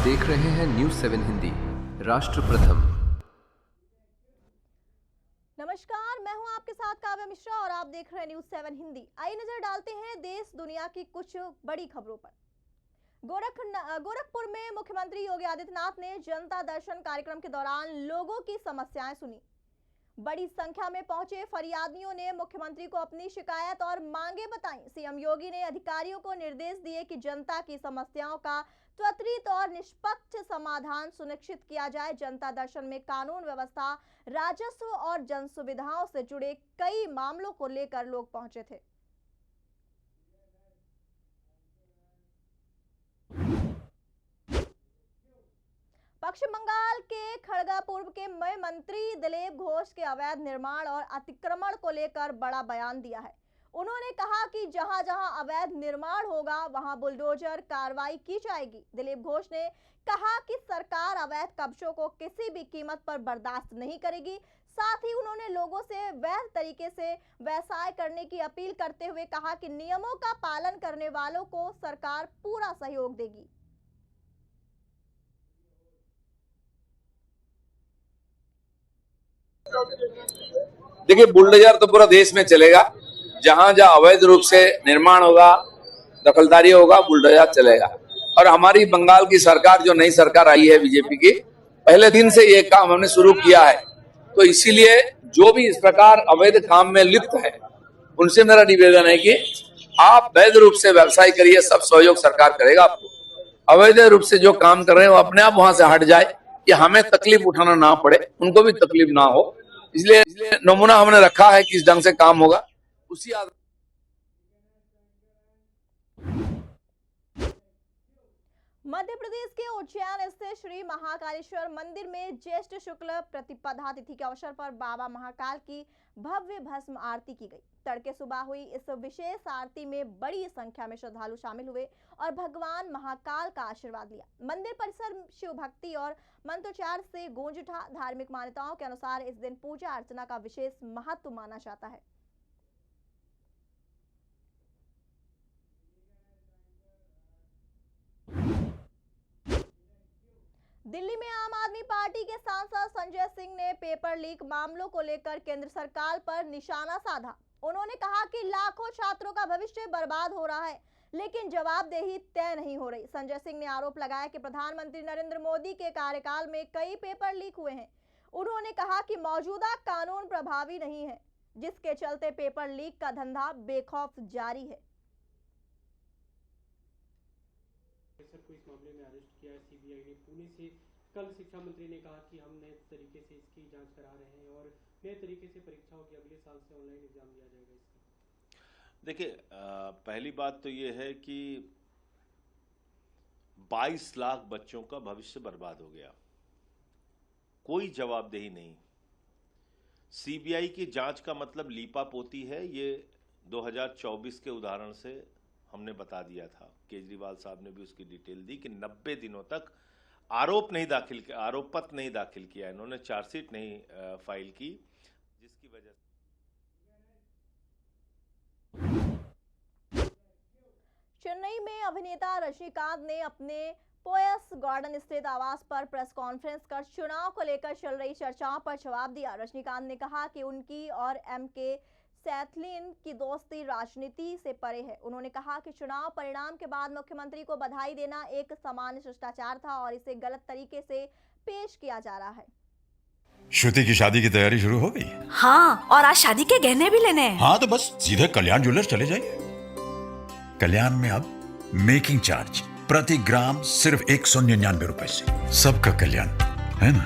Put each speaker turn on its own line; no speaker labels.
देख रहे हैं न्यूज 7 हिंदी, राष्ट्र प्रथम।
नमस्कार, मैं हूं आपके साथ काव्या मिश्रा और आप देख रहे हैं न्यूज 7 हिंदी। आइए नजर डालते हैं देश दुनिया की कुछ बड़ी खबरों पर। गोरखपुर में मुख्यमंत्री योगी आदित्यनाथ ने जनता दर्शन कार्यक्रम के दौरान लोगों की समस्याएं सुनी। बड़ी संख्या में पहुंचे फरियादियों ने मुख्यमंत्री को अपनी शिकायत और मांगे बताई। सीएम योगी ने अधिकारियों को निर्देश दिए कि जनता की समस्याओं का त्वरित और निष्पक्ष समाधान सुनिश्चित किया जाए। जनता दर्शन में कानून व्यवस्था, राजस्व और जन सुविधाओं से जुड़े कई मामलों को लेकर लोग पहुंचे थे। पश्चिम बंगाल के खड़गपुर के मंत्री दिलीप घोष के अवैध निर्माण और अतिक्रमण को लेकर बड़ा बयान दिया है। उन्होंने कहा कि जहां जहां अवैध निर्माण होगा वहां बुलडोजर कार्रवाई की जाएगी। दिलीप घोष ने कहा कि सरकार अवैध कब्जों को किसी भी कीमत पर बर्दाश्त नहीं करेगी। साथ ही उन्होंने लोगों से वैध तरीके से व्यवसाय करने की अपील करते हुए कहा कि नियमों का पालन करने वालों को सरकार पूरा सहयोग देगी।
देखिए, बुलडोजर तो पूरा देश में चलेगा। जहां जहां अवैध रूप से निर्माण होगा, दखलदारी होगा, बुलडोजर चलेगा। और हमारी बंगाल की सरकार, जो नई सरकार आई है बीजेपी की, पहले दिन से ये काम हमने शुरू किया है। तो इसीलिए जो भी इस प्रकार अवैध काम में लिप्त है, उनसे मेरा निवेदन है कि आप वैध रूप से व्यवसाय करिए, सब सहयोग सरकार करेगा आपको। अवैध रूप से जो काम कर रहे हैं वो अपने आप वहां से हट जाए, कि हमें तकलीफ उठाना ना पड़े, उनको भी तकलीफ ना हो। इसलिए नमूना हमने रखा है किस ढंग से काम होगा, उसी
मध्य प्रदेश के उज्जैन स्थित श्री महाकालेश्वर मंदिर में ज्येष्ठ शुक्ल प्रतिपदा तिथि के अवसर पर बाबा महाकाल की भव्य भस्म आरती की गई। तड़के सुबह हुई इस विशेष आरती में बड़ी संख्या में श्रद्धालु शामिल हुए और भगवान महाकाल का आशीर्वाद लिया। मंदिर परिसर शिव भक्ति और मंत्रोच्चार से गूंज उठा। धार्मिक मान्यताओं के अनुसार इस दिन पूजा अर्चना का विशेष महत्व माना जाता है। दिल्ली में आम आदमी पार्टी के सांसद संजय सिंह ने पेपर लीक मामलों को लेकर केंद्र सरकार पर निशाना साधा। उन्होंने कहा कि लाखों छात्रों का भविष्य बर्बाद हो रहा है, लेकिन जवाबदेही तय नहीं हो रही। संजय सिंह ने आरोप लगाया कि प्रधानमंत्री नरेंद्र मोदी के कार्यकाल में कई पेपर लीक हुए हैं। उन्होंने कहा कि मौजूदा कानून प्रभावी नहीं है, जिसके चलते पेपर लीक का धंधा बेखौफ जारी है।
को इस मामले में अरेस्ट किया है सीबीआई ने पुणे से। कल शिक्षा मंत्री ने कहा कि हम नए तरीके से इसकी जांच करा रहे हैं और नए तरीके से परीक्षा होगी, अगले साल से ऑनलाइन एग्जाम दिया जाएगा इसका।
देखिए, पहली बात तो ये है कि 22 लाख बच्चों का भविष्य बर्बाद हो गया, कोई जवाबदेही नहीं। सीबीआई की जांच का मतलब लीपापोती है। ये 2024 के उदाहरण से हमने बता दिया था। केजरीवाल साहब ने भी उसकी डिटेल दी कि 90 दिनों तक आरोप पत्र नहीं दाखिल किया, इन्होंने चार्जशीट नहीं फाइल की, जिसकी वजह से
चेन्नई में अभिनेता रजनीकांत ने अपने पोयस गार्डन स्थित आवास पर प्रेस कॉन्फ्रेंस कर चुनाव को लेकर चल रही चर्चाओं पर जवाब दिया। रजनीकांत ने कहा कि उनकी और एमके सैथलीन की दोस्ती राजनीति से परे है। उन्होंने कहा कि चुनाव परिणाम के बाद मुख्यमंत्री को बधाई देना एक सामान्य शिष्टाचार था और इसे गलत तरीके से पेश किया जा रहा है।
श्रुति की शादी की तैयारी शुरू हो गई?
हाँ, और आज शादी के गहने भी लेने हैं।
हाँ, तो बस सीधे कल्याण ज्वेलर्स चले जाइए। कल्याण में अब मेकिंग चार्ज प्रति ग्राम सिर्फ 199 रुपए से। सबका कल्याण, है ना?